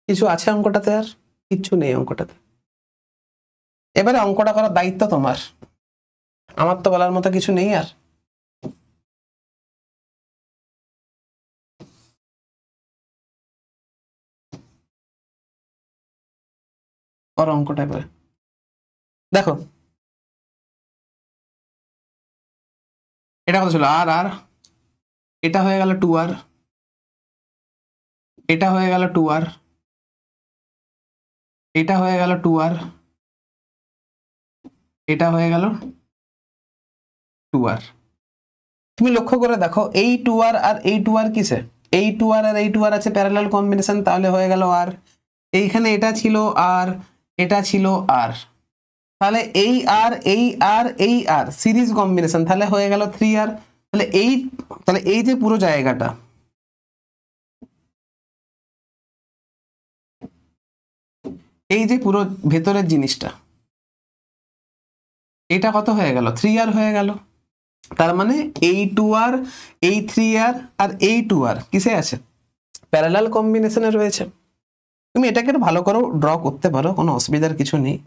কিছু আছে অঙ্কটাতে? আর কিচ্ছু নেই অঙ্কটাতে। এবারে অঙ্কটা করার দায়িত্ব তোমার, আমার তো বলার মতো কিছু নেই আর। और অঙ্কটা এবারে দেখো, এটা কত ছিল আর আর, এটা হয়ে গেল 2r, এটা হয়ে গেল 2r, এটা হয়ে গেল 2r, এটা হয়ে গেল 2r। তুমি লক্ষ্য করে দেখো এই 2r আর এই 2r কিসে, এই 2r আর এই 2r আছে প্যারালাল কম্বিনেশন, তাহলে হয়ে গেল r। এইখানে এটা ছিল r, এটা ছিল r, তাহলে এই r এই r এই r সিরিজ কম্বিনেশন, তাহলে হয়ে গেল 3r। তাহলে এই যে পুরো জায়গাটা, এই যে পুরো ভেতরের জিনিসটা, এটা কত হয়ে গেল 3r হয়ে গেল। তার মানে এই 2r এই 3r আর এই 2r কিসে আছে, প্যারালাল কম্বিনেশনে রয়েছে। তুমি এটাকে একটু ভালো করে ড্র করতে পারো, কোনো অসুবিধার কিছু নেই।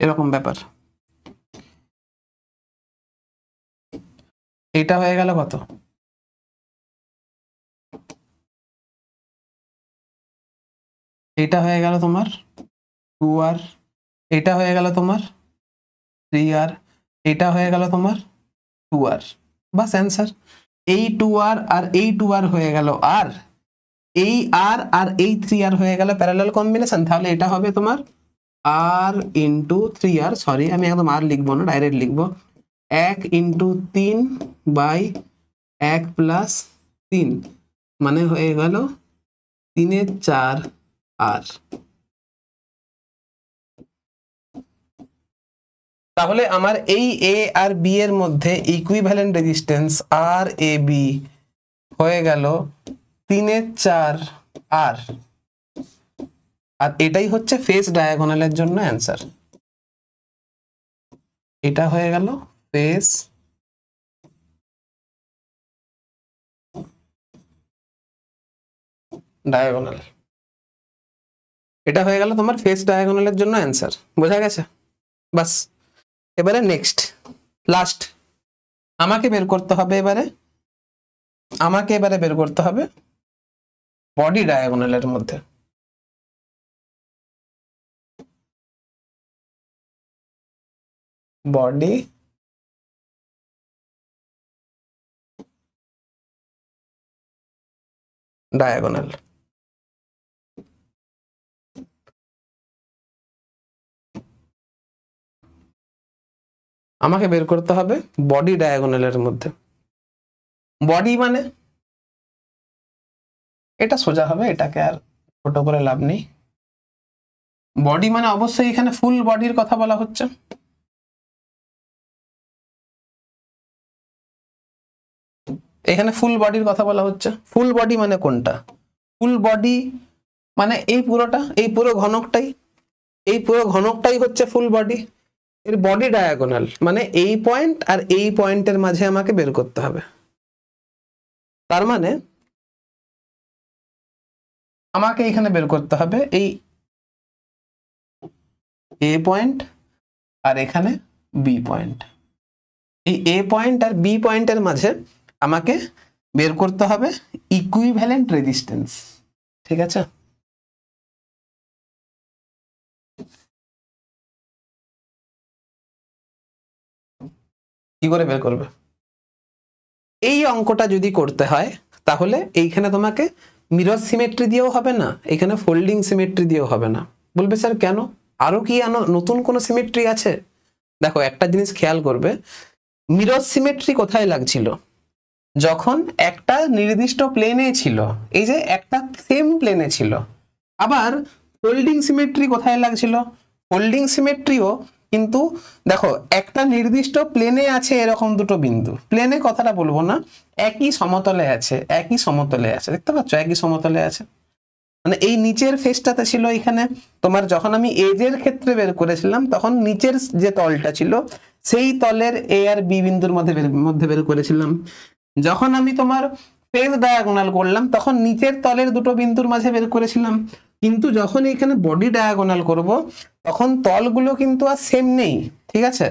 এরকম ব্যাপার। এটা হয়ে গেল কত, এটা হয়ে গেল তোমার 2r, এটা হয়ে গেল তোমার 3r, এটা হয়ে গেল তোমার 2r, বাস অ্যান্সার। এই 2r আর এই 2r হয়ে গেল r, এই r আর এই 3r হয়ে গেল প্যারালাল কম্বিনেশন, তাহলে এটা হবে তোমার r ইন্টু 3r, সরি আমি একদম r লিখবো না, ডাইরেক্ট লিখবো 1 ইন্টু 3 বাই 1 প্লাস 3, মানে হয়ে গেল 3 4r। তাহলে আমার এই a আর b এর মধ্যে equivalent resistance R A B হয়ে গেল 3 4r, আর এটাই হচ্ছে ফেস ডায়াগোনালের জন্য অ্যান্সার। এটা হয়ে গেল ফেস ডায়াগোনাল, এটা হয়ে গেল তোমার ফেস ডায়াগোনালের জন্য অ্যান্সার। বোঝা গেছে? বাস এবারে নেক্সট লাস্ট আমাকে বের করতে হবে, এবারে বের করতে হবে বডি ডায়াগোনালের মধ্যে। বডি ডায়াগোনাল, আমাকে বের করতে হবে বডি ডায়াগোনালের মধ্যে। বডি মানে এটা সোজা হবে, এটাকে আর ছোট করে লাভ নেই। বডি মানে অবশ্যই এখানে ফুল বডির কথা বলা হচ্ছে। এখানে ফুল বডির কথা বলা হচ্ছে। ফুল বডি মানে কোনটা? ফুল বডি মানে এই পুরোটা, এই পুরো ঘনকটাই হচ্ছে ফুল বডি। এর বডি ডায়াগোনাল মানে এই পয়েন্ট আর এই পয়েন্টের মাঝে আমাকে বের করতে হবে। তার মানে আমাকে এখানে বের করতে হবে এই এ পয়েন্ট আর এখানে বি পয়েন্ট। এই এ পয়েন্ট আর বি পয়েন্টের মাঝে আমাকে বের করতে হবে ইকুইভ্যালেন্ট রেজিস্ট্যান্স। ঠিক আছে? কি করে বের করবে? এই অঙ্কটা যদি করতে হয় তাহলে এইখানে তোমাকে মিরর সিমেট্রি দিয়েও হবে না, এখানে ফোল্ডিং সিমেট্রি দিয়েও হবে না। বলবে স্যার কেন, আরো কি নতুন কোনো সিমেট্রি আছে? দেখো একটা জিনিস খেয়াল করবে, মিরর সিমেট্রি কোথায় লাগছিল? যখন একটা নির্দিষ্ট প্লেনে ছিল, এই যে একটা সেম প্লেনে ছিল। আবার ফোল্ডিং সিমেট্রি কোথায় লাগছিল? ফোল্ডিং সিমেট্রিও কিন্তু দেখো একটা নির্দিষ্ট প্লেনে আছে এরকম দুটো বিন্দু, প্লেনে কথাটা বলবো না, একই সমতলে আছে, একই সমতলে আছে, দেখতে পাচ্ছ একই সমতলে আছে। মানে এই নিচের ফেসটাতে ছিল এখানে তোমার, যখন আমি এজের ক্ষেত্রে বের করেছিলাম তখন নিচের যে তলটা ছিল সেই তলের এ আর বি বিন্দুর মধ্যে বের করেছিলাম। যখন আমি তোমার ফেস ডায়াগোনাল করলাম তখন নিচের তলের দুটো বিন্দুর মাঝে বের করেছিলাম। কিন্তু যখন এখানে বডি ডায়াগোনাল করব তখন তলগুলো কিন্তু আর সেম নেই, ঠিক আছে?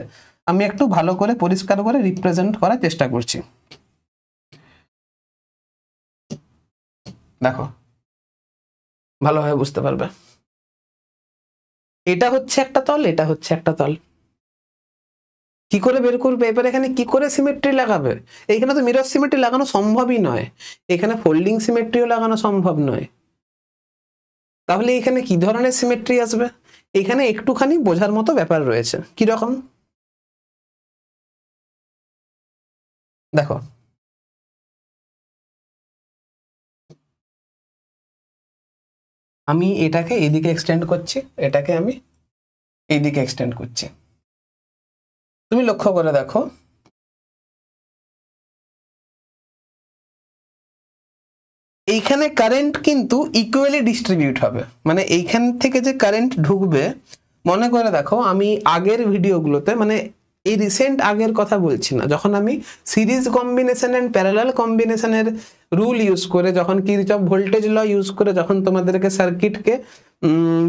আমি একটু ভালো করে পরিষ্কার করে রিপ্রেজেন্ট করার চেষ্টা করছি। দেখো ভালোভাবে বুঝতে পারবে, এটা হচ্ছে একটা তল, এটা হচ্ছে একটা তল। কি করে বের করবে এবার? এখানে কি করে সিমেট্রি লাগাবে? এখানে তো মিরর সিমেট্রি লাগানো সম্ভবই নয়, এখানে ফোল্ডিং সিমেট্রিও লাগানো সম্ভব নয়। তাহলে এখানে কি ধরনের সিমেট্রি আসবে? এখানে একটুখানি বোঝার মতো ব্যাপার রয়েছে। কি রকম? দেখো আমি এটাকে এইদিকে এক্সটেন্ড করছি, এটাকে আমি এইদিকে এক্সটেন্ড করছি। তুমি লক্ষ্য করে দেখো এইখানে কারেন্ট কিন্তু ইকুয়ালি ডিস্ট্রিবিউট হবে, মানে এইখান থেকে যে কারেন্ট ঢুকবে, মনে করে দেখো আমি আগের ভিডিওগুলোতে, মানে এই রিসেন্ট আগের কথা বলছি না, যখন আমি সিরিজ কম্বিনেশন এন্ড প্যারালাল কম্বিনেশনের রুল ইউজ করে, যখন কিরচফ ভোল্টেজ ল ইউজ করে যখন তোমাদেরকে সার্কিটকে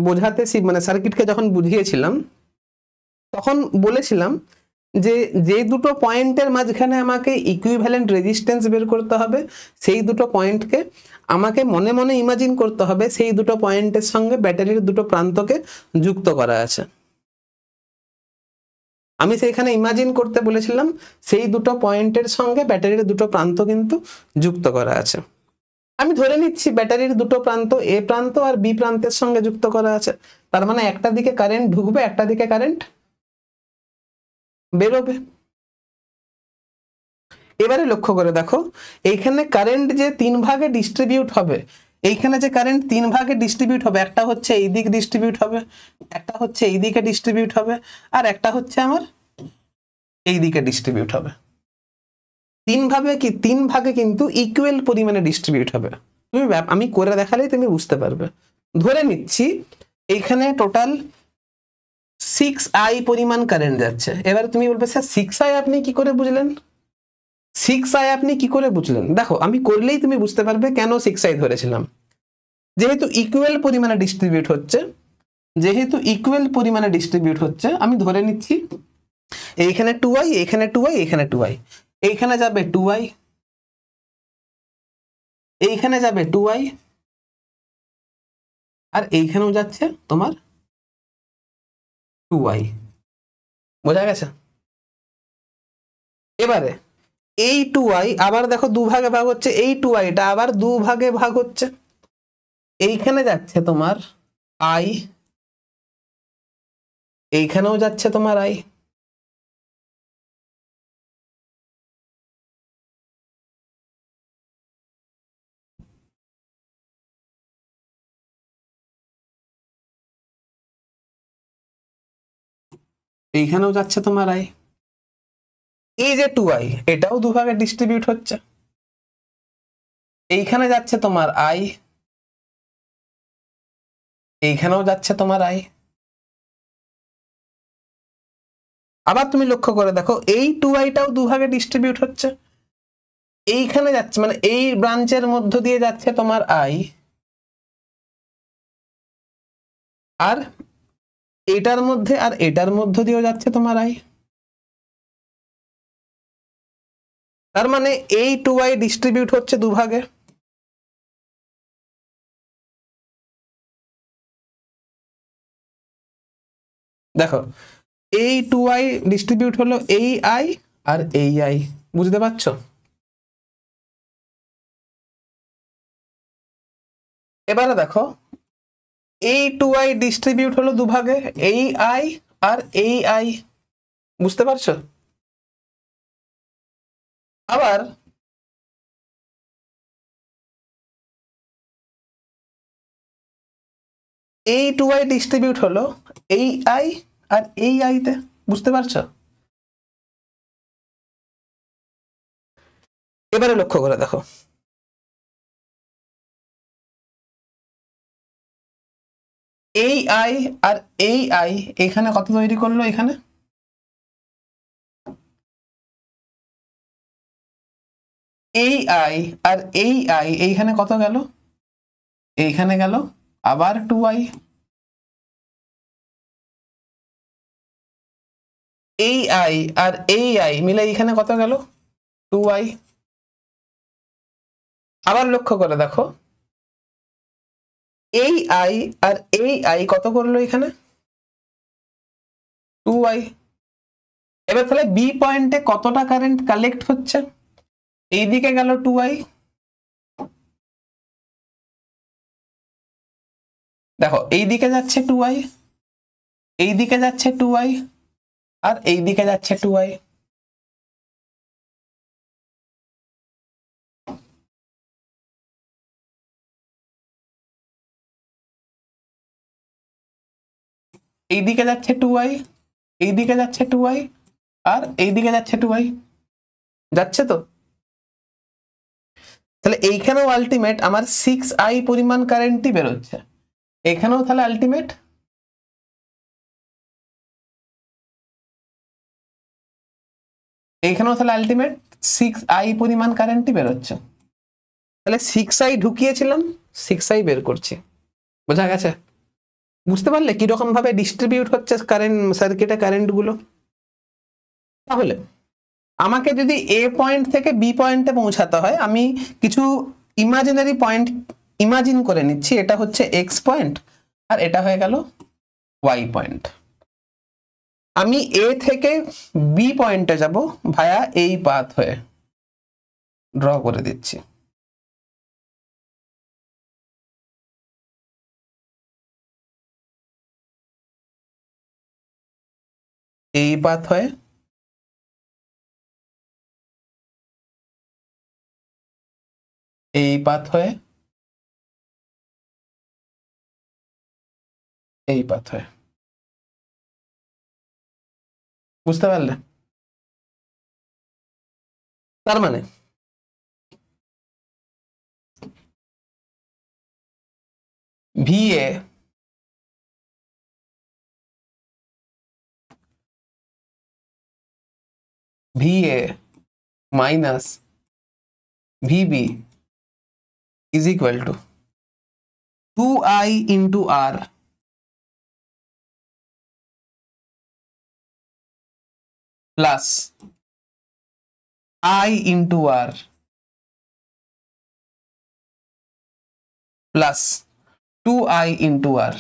বোঝাতে, মানে সার্কিটকে যখন বুঝিয়েছিলাম তখন বলেছিলাম যে যে দুটো পয়েন্টের মাঝখানে আমাকে ইকুইভ্যালেন্ট রেজিস্ট্যান্স বের করতে হবে, সেই দুটো পয়েন্টকে আমাকে মনে মনে ইমাজিন করতে হবে সেই দুটো পয়েন্টের সঙ্গে ব্যাটারির দুটো প্রান্তকে যুক্ত করা আছে। আমি সেইখানে ইমাজিন করতে বলেছিলাম সেই দুটো পয়েন্টের সঙ্গে ব্যাটারির দুটো প্রান্ত কিন্তু যুক্ত করা আছে। আমি ধরে নিচ্ছি ব্যাটারির দুটো প্রান্ত এ প্রান্ত আর বি প্রান্তের সঙ্গে যুক্ত করা আছে, তার মানে একটা দিকে কারেন্ট ঢুকবে, একটা দিকে কারেন্ট বেরোবে। এবারে লক্ষ্য করে দেখো এইখানে কারেন্ট যে তিন ভাগে ডিস্ট্রিবিউট হবে, এইখানে যে কারেন্ট তিন ভাগে ডিস্ট্রিবিউট হবে, একটা হচ্ছে এই দিক ডিস্ট্রিবিউট হবে, একটা হচ্ছে এই দিকে ডিস্ট্রিবিউট হবে, আর একটা হচ্ছে আমার এই দিকে ডিস্ট্রিবিউট হবে। তিন ভাগে কিন্তু ইকুয়াল পরিমাণে ডিস্ট্রিবিউট হবে। তুমি আমি করে দেখালেই তুমি বুঝতে পারবে। ধরে নিচ্ছি এইখানে টোটাল 6i পরিমাণ কারেন্ট যাচ্ছে। এবারে তুমি বলবে স্যার 6i আপনি কি করে বুঝলেন? 6i আপনি কি করে বুঝলেন? দেখো আমি করলেই তুমি বুঝতে পারবে কেন 6i ধরেছিলাম। যেহেতু ইকুয়াল পরিমাণে ডিস্ট্রিবিউট হচ্ছে, আমি ধরে নিচ্ছি এইখানে 2i, এইখানে 2i, এইখানে 2i, এইখানে যাবে 2i, এইখানে যাবে 2i, আর এইখানেও যাচ্ছে তোমার 2i। বোঝা গেছে? এবারে এই 2i আবার দেখো দুভাগে ভাগ হচ্ছে, এই 2iটা আবার দুভাগে ভাগ হচ্ছে, এইখানে যাচ্ছে তোমার i, এইখানেও যাচ্ছে তোমার i। এইখানেও যাচ্ছে তোমার i। এই যে 2i এটাও দুভাগে ডিস্ট্রিবিউট হচ্ছে, এইখানে যাচ্ছে তোমার i, এইখানেও যাচ্ছে তোমার i। আবার তুমি লক্ষ্য করে দেখো এই 2iটাও দুভাগে ডিস্ট্রিবিউট হচ্ছে, এইখানে যাচ্ছে মানে এই ব্রাঞ্চের মধ্য দিয়ে যাচ্ছে তোমার i, আর এটার মধ্যে আর এটার মধ্য দিয়েও যাচ্ছে তোমার i। তার মানে এই 2i ডিস্ট্রিবিউট হচ্ছে দুভাগে। দেখো এই 2i ডিস্ট্রিবিউট হলো এই i আর এই i, বুঝতে পারছো? এবারে দেখো এই 2i ডিস্ট্রিবিউট হলো দুভাগে, এই i আর এই i, বুঝতে পারছো? আবার এই 2i ডিস্ট্রিবিউট হলো এই i আর এই আইতে, বুঝতে পারছো? এবারে লক্ষ্য করে দেখো, এই আই আর এই আই এখানে কত তৈরি করলো? এখানে এই আই আর এই আই এইখানে কত গেল? এইখানে গেল আবার 2i। এই আই আর এই আই মিলে এইখানে কত গেল? 2i। আবার লক্ষ্য করে দেখো, এই আই আর এই আই কত করলো এখানে? 2i। এবার তাহলে বি পয়েন্টে কতটা কারেন্ট কালেক্ট হচ্ছে? এইদিকে গেল 2i, দেখো এইদিকে যাচ্ছে 2i, এইদিকে যাচ্ছে 2i, আর এইদিকে যাচ্ছে 2i। এইদিকে যাচ্ছে 2i, এইদিকে যাচ্ছে 2i, আর এইদিকে যাচ্ছে 2i। যাচ্ছে তো? তাহলে এইখানেও আলটিমেট আমার 6i পরিমাণ কারেন্টই বেরোচ্ছে, এখানেও তাহলে আলটিমেট এইখানেও তাহলে আলটিমেট 6i পরিমাণ কারেন্টই বেরোচ্ছে। তাহলে 6i ঢুকিয়েছিলাম, 6i বের করছি। বোঝা গেছে? বুঝতে পারলে কিরকম ভাবে ডিস্ট্রিবিউট হচ্ছে কারেন্ট সার্কিটে কারেন্ট গুলো? তাহলে আমাকে যদি এ পয়েন্ট থেকে বি পয়েন্টে পৌঁছাতে হয়, আমি কিছু ইমাজিনারি পয়েন্ট ইমাজিন করে নিচ্ছি। এটা হচ্ছে এক্স পয়েন্ট আর এটা হয়ে গেল ওয়াই পয়েন্ট। আমি এ থেকে বি পয়েন্টে যাব ভায়া এই পাথ হয়ে, ড্র করে দিচ্ছি। এই পাথ হয়ে, এই পাথ হয়ে, এই পাথ হয়ে। বুঝতে পারলে? তার মানে VA VA minus VB is equal to 2i into R plus I into R plus 2i into R।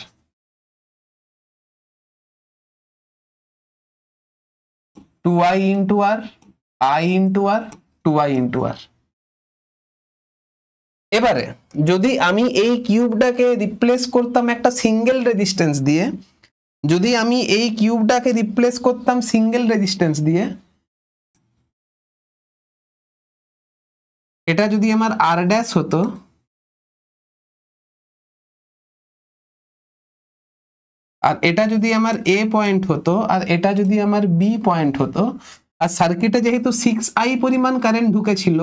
2i into R, I into R, 2i into R। এবারে যদি আমি এই কিউবটাকে রিপ্লেস করতাম একটা সিঙ্গেল রেজিস্ট্যান্স দিয়ে, যদি আমি এই কিউবটাকে রিপ্লেস করতাম সিঙ্গেল রেজিস্ট্যান্স দিয়ে, এটা যদি আমার আর ড্যাশ হতো, আর এটা যদি আমার এ পয়েন্ট হতো, আর এটা যদি আমার বি পয়েন্ট হতো, আর সার্কিটে যেহেতু 6i পরিমাণ কারেন্ট ঢুকেছিল,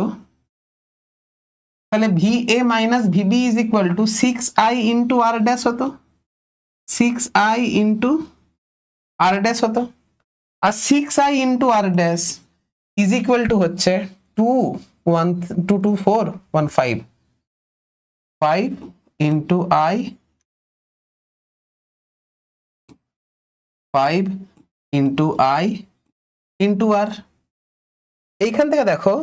তাহলে VA minus VB is equal to 6i into R dash হতো, 6i ইন্টু আর ড্যাশ হতো। আর 6i into R dash is equal to হচ্ছে 22415 5 into I 5 into I into R। এইখান থেকে দেখো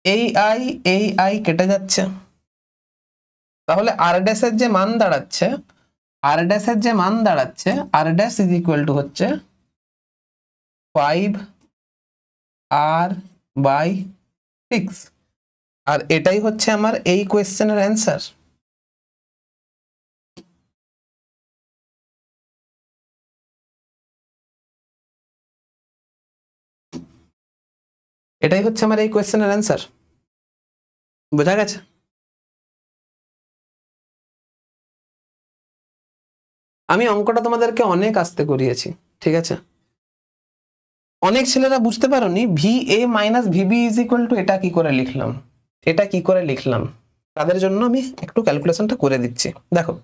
এই আই কেটে যাচ্ছে, তাহলে আর ড্যাশের যে মান দাঁড়াচ্ছে, আর ড্যাশের যে মান দাঁড়াচ্ছে, আর ড্যাশ ইজ ইকুয়াল টু হচ্ছে 5R/6। আর এটাই হচ্ছে আমার এই কোয়েশ্চেনের অ্যান্সার। এটাই হচ্ছে আমার এই কোয়েশ্চেনের অ্যান্সার। বোঝা গেছে? আমি অঙ্কটা তোমাদেরকে অনেক আস্তে করিয়েছি, ঠিক আছে? অনেক ছেলেরা বুঝতে পারোনি V A minus VB is equal two এটা কি করে লিখলাম, এটা কি করে লিখলাম, তাদের জন্য আমি একটু ক্যালকুলেশনটা করে দিচ্ছি। দেখো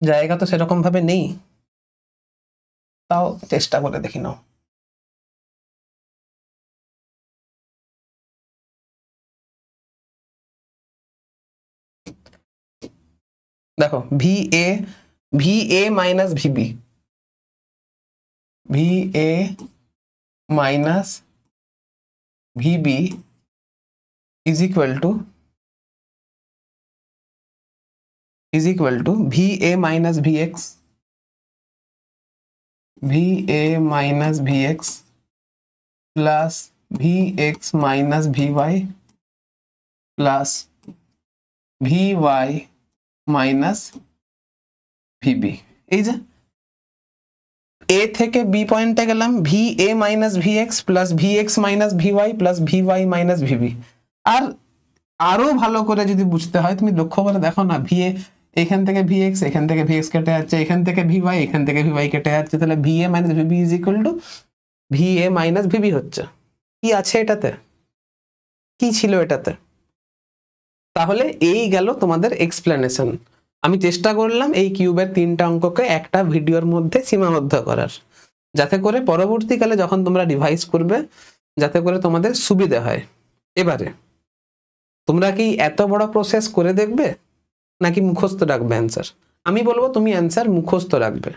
জায়গা তো সেরকম ভাবে নেই, তাও চেষ্টা করে দেখি নাও। দেখো V A minus VB, V A minus VB is equal to VA minus VX, VA minus VX plus VX minus VY plus VY minus VB। এই যে A থেকে B পয়েন্টে গেলাম, VA minus VX plus VX minus VY plus VY minus VB। আর আরো ভালো করে যদি বুঝতে হয় তুমি লক্ষ্য করে দেখো না, VA এখান থেকে VX, এখান থেকে VX কেটে যাচ্ছে, এখান থেকে VY, এখান থেকে VY কেটে যাচ্ছে, তাহলে VA minus VB is equal to VA minus VB হচ্ছে। কি আছে এটাতে, কি ছিল এটাতে? তাহলে এই গেল তোমাদের এক্সপ্লেনেশন। আমি চেষ্টা করলাম এই কিউবের 3টা অঙ্ককে একটা ভিডিওর মধ্যে সীমাবদ্ধ করার, যাতে করে পরবর্তীকালে যখন তোমরা রিভাইজ করবে যাতে করে তোমাদের সুবিধা হয়। এবারে তোমরা কি এত বড় প্রসেস করে দেখবে নাকি মুখস্থ রাখবে অ্যান্সার? আমি বলবো তুমি অ্যান্সার মুখস্থ রাখবে।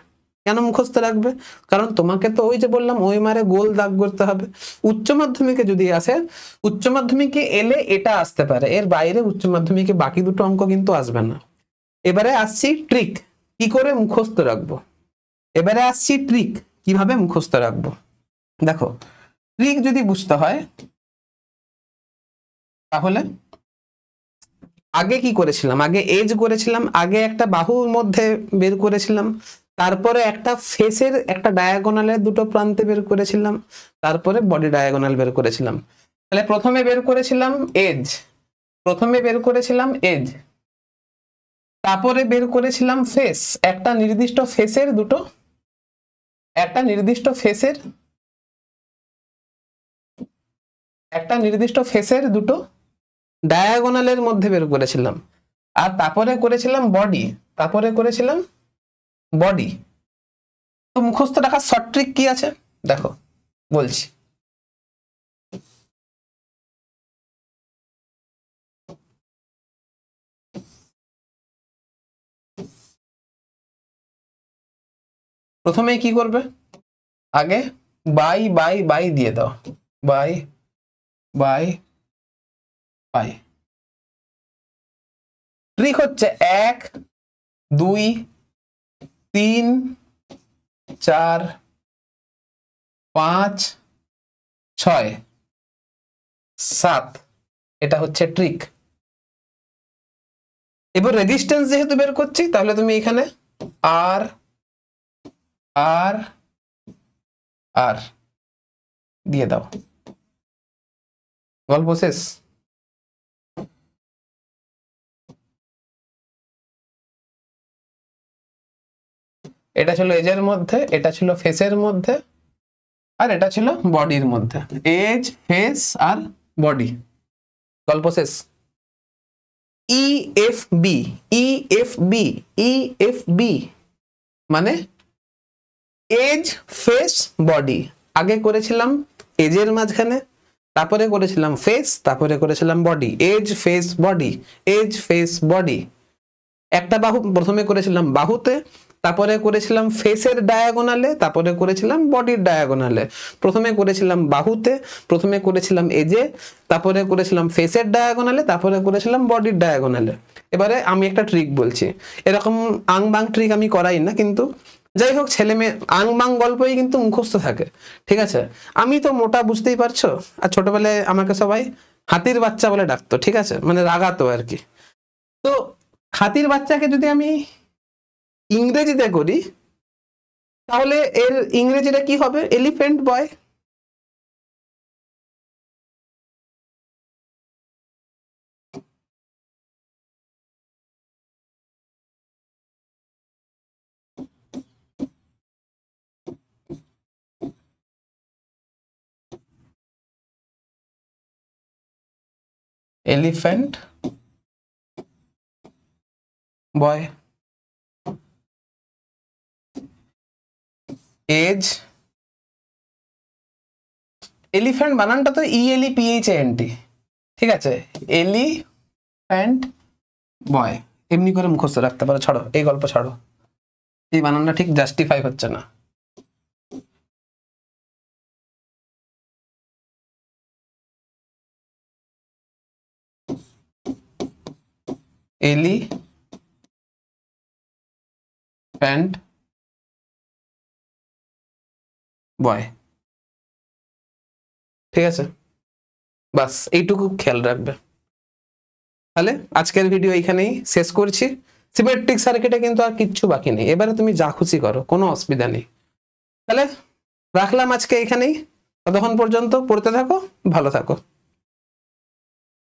কেন মুখস্থ রাখবে? কারণ তোমাকে তো ওই যে বললাম ওই মারে গোল দাগ করতে হবে। উচ্চ মাধ্যমিকে যদি আসে, উচ্চ মাধ্যমিকে এলে এটা আসতে পারে, এর বাইরে উচ্চ মাধ্যমিকে বাকি দুটো অঙ্ক কিন্তু আসবে না। এবারে আসছি ট্রিক কি করে মুখস্থ রাখবো। এবারে আসছি ট্রিক কিভাবে মুখস্থ রাখবো। দেখো ট্রিক যদি বুঝতে হয় তাহলে আগে কি করেছিলাম, আগে এজ করেছিলাম, আগে একটা বাহুর মধ্যে বের করেছিলাম, তারপরে একটা ফেসের একটা ডায়াগোনালের দুটো প্রান্তে বের করেছিলাম, তারপরে বডি ডায়াগোনাল বের করেছিলাম। তাহলে প্রথমে বের করেছিলাম এজ, প্রথমে বের করেছিলাম এজ, তারপরে বের করেছিলাম ফেস, একটা নির্দিষ্ট ফেসের দুটো, একটা নির্দিষ্ট ফেসের, একটা নির্দিষ্ট ফেসের দুটো ডায়াগোনালের মধ্যে বের করেছিলাম। আর তারপরে করেছিলাম বডি, তারপরে করেছিলাম বডি। তো মুখস্থ রাখার শর্ট ট্রিক কি আছে দেখো বলছি। প্রথমে কি করবে, আগে বাই বাই বাই দিয়ে দাও, বাই বাই বাই। ট্রিক হচ্ছে 1 2 3 4 5 6 7, এটা হচ্ছে ট্রিক। এবার রেজিস্ট্যান্স যেহেতু বের করছি তাহলে তুমি এখানে আর আর আর দিয়ে দাও, গল্প শেষ। এটা ছিল এজের মধ্যে, এটা ছিল ফেসের মধ্যে, আর এটা ছিল বডির মধ্যে। এজ ফেস আর বডি, গল্প শেষ। ইএফবি, ইএফবি, ইএফবি মানে এজ ফেস বডি। আগে করেছিলাম এজের মাঝখানে, তারপরে করেছিলাম ফেস, তারপরে করেছিলাম body. Edge face body, edge face body. একটা বাহু প্রথমে করেছিলাম বাহুতে, তারপরে করেছিলাম ফেসের ডায়াগোনালে, তারপরে করেছিলাম বডির ডায়াগোনালে। প্রথমে করেছিলাম বাহুতে, প্রথমে করেছিলাম এজে, তারপরে করেছিলাম ফেসের ডায়াগোনালে, তারপরে করেছিলাম বডির ডায়াগোনালে। এবারে আমি একটা ট্রিক বলছি, এরকম আং বাং ট্রিক আমি করাই না, কিন্তু যাই হোক ছেলে মেয়ে আং বাং গল্পই কিন্তু মুখস্থ থাকে, ঠিক আছে? আমি তো মোটা বুঝতেই পারছো, আর ছোটবেলায় আমাকে সবাই হাতির বাচ্চা বলে ডাকতো, ঠিক আছে, মানে রাগাতো আর কি। তো হাতির বাচ্চাকে যদি আমি ইংরেজিতে করি তাহলে এর ইংরেজিটা কি হবে? এলিফ্যান্ট বয়। এলিফ্যান্ট বয়। এজ, এলিফ্যান্ট বানানটা তো ELEPHANT, ঠিক আছে, এলিফ্যান্ট বয় এমনি করে মুখস্থ রাখতে পারো। ছাড়ো এই গল্প ছাড়ো, এই বানানটা ঠিক জাস্টিফাই হচ্ছে না। এলিফ্যান্ট বয়, ঠিক আছে, বাস এইটুকু খেয়াল রাখবে। তাহলে আজকের ভিডিও এইখানেই শেষ করছি। সিমেট্রিক সার্কিটে কিন্তু আর কিচ্ছু বাকি নেই, এবারে তুমি যা খুশি করো, কোনো অসুবিধা নেই। তাহলে রাখলাম আজকে এখানেই, ততক্ষণ পর্যন্ত পড়তে থাকো, ভালো থাকো।